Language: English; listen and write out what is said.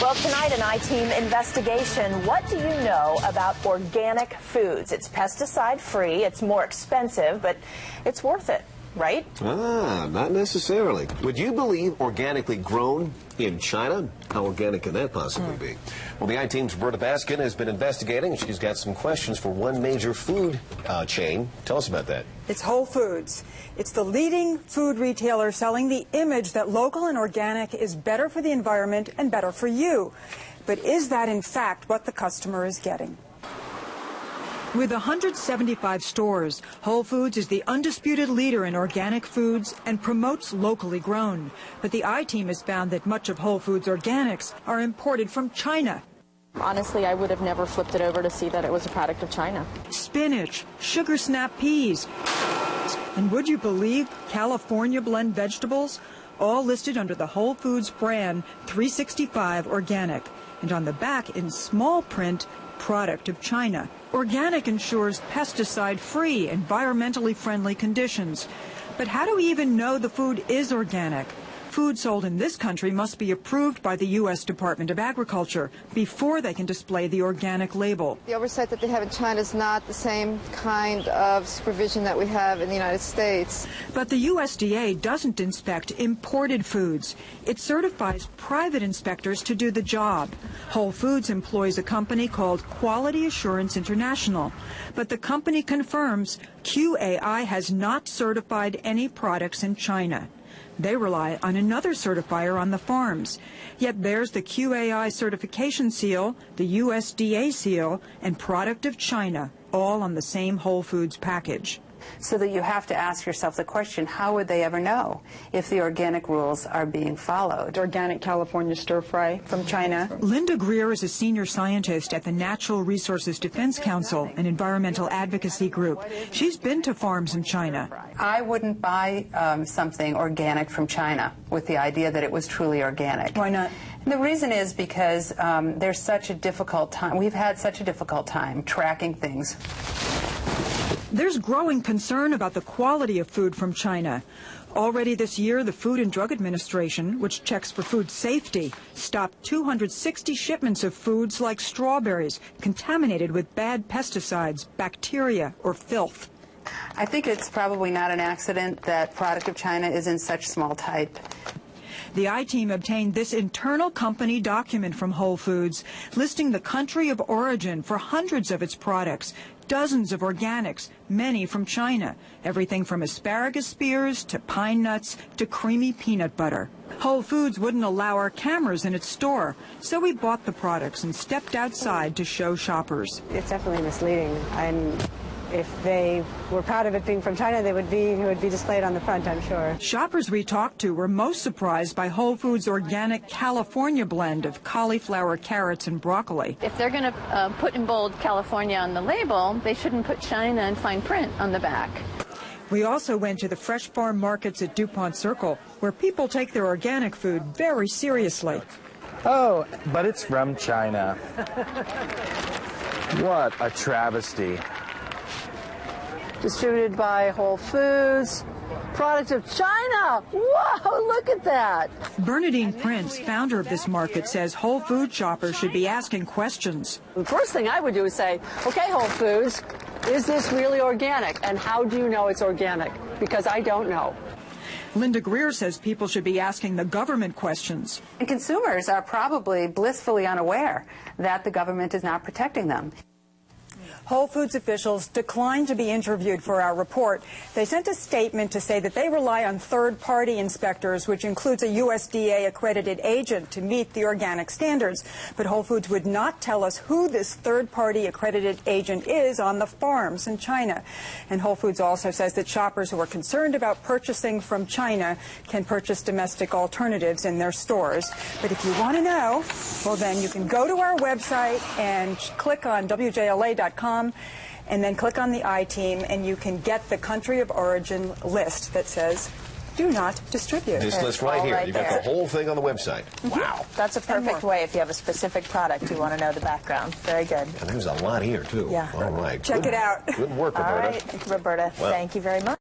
Well, tonight, an I-Team investigation. What do you know about organic foods? It's pesticide-free, it's more expensive, but it's worth it, right? Not necessarily. Would you believe organically grown in China? How organic can that possibly be? Well, the I-Team's Berta Baskin has been investigating, and she's got some questions for one major food chain. Tell us about that. It's Whole Foods. It's the leading food retailer selling the image that local and organic is better for the environment and better for you. But is that in fact what the customer is getting? With 175 stores, Whole Foods is the undisputed leader in organic foods and promotes locally grown. But the I-Team has found that much of Whole Foods organics are imported from China. Honestly, I would have never flipped it over to see that it was a product of China. Spinach, sugar snap peas, and would you believe California blend vegetables? All listed under the Whole Foods brand 365 Organic. And on the back in small print, product of China. Organic ensures pesticide-free, environmentally friendly conditions. But how do we even know the food is organic? Food sold in this country must be approved by the U.S. Department of Agriculture before they can display the organic label. The oversight that they have in China is not the same kind of supervision that we have in the United States. But the USDA doesn't inspect imported foods. It certifies private inspectors to do the job. Whole Foods employs a company called Quality Assurance International. But the company confirms QAI has not certified any products in China. They rely on another certifier on the farms. Yet there's the QAI certification seal, the USDA seal, and product of China, all on the same Whole Foods package. So that you have to ask yourself the question, how would they ever know if the organic rules are being followed? Organic California stir fry from China. Linda Greer is a senior scientist at the Natural Resources Defense Council, an environmental advocacy group. She's been to farms in China. I wouldn't buy something organic from China with the idea that it was truly organic. Why not? The reason is because there's such a difficult time. We've had such a difficult time tracking things. There's growing concern about the quality of food from China. Already this year, the Food and Drug Administration, which checks for food safety, stopped 260 shipments of foods like strawberries contaminated with bad pesticides, bacteria, or filth. I think it's probably not an accident that product of China is in such small type. The I-Team obtained this internal company document from Whole Foods listing the country of origin for hundreds of its products, dozens of organics, many from China, everything from asparagus spears to pine nuts to creamy peanut butter. Whole Foods wouldn't allow our cameras in its store, so we bought the products and stepped outside to show shoppers. It's definitely misleading. If they were proud of it being from China, it would be displayed on the front, I'm sure. Shoppers we talked to were most surprised by Whole Foods' organic California blend of cauliflower, carrots, and broccoli. If they're going to put in bold California on the label, they shouldn't put China in fine print on the back. We also went to the fresh farm markets at DuPont Circle, where people take their organic food very seriously. Oh, but it's from China. What a travesty. Distributed by Whole Foods, product of China. Whoa, look at that. Bernadine Prince, founder of this market, says Whole Food shoppers should be asking questions. The first thing I would do is say, okay, Whole Foods, is this really organic? And how do you know it's organic? Because I don't know. Linda Greer says people should be asking the government questions. And consumers are probably blissfully unaware that the government is not protecting them. Whole Foods officials declined to be interviewed for our report. They sent a statement to say that they rely on third-party inspectors, which includes a USDA-accredited agent, to meet the organic standards. But Whole Foods would not tell us who this third-party accredited agent is on the farms in China. And Whole Foods also says that shoppers who are concerned about purchasing from China can purchase domestic alternatives in their stores. But if you want to know, well, then you can go to our website and click on WJLA.com. And then click on the I-Team, and you can get the country of origin list that says, do not distribute. This list right here. You've got the whole thing on the website. Wow. That's a perfect way if you have a specific product you want to know the background. Very good. And there's a lot here, too. Yeah. All right. Check it out. Good work, Roberta. All right. Thank you, Roberta. Well, thank you very much.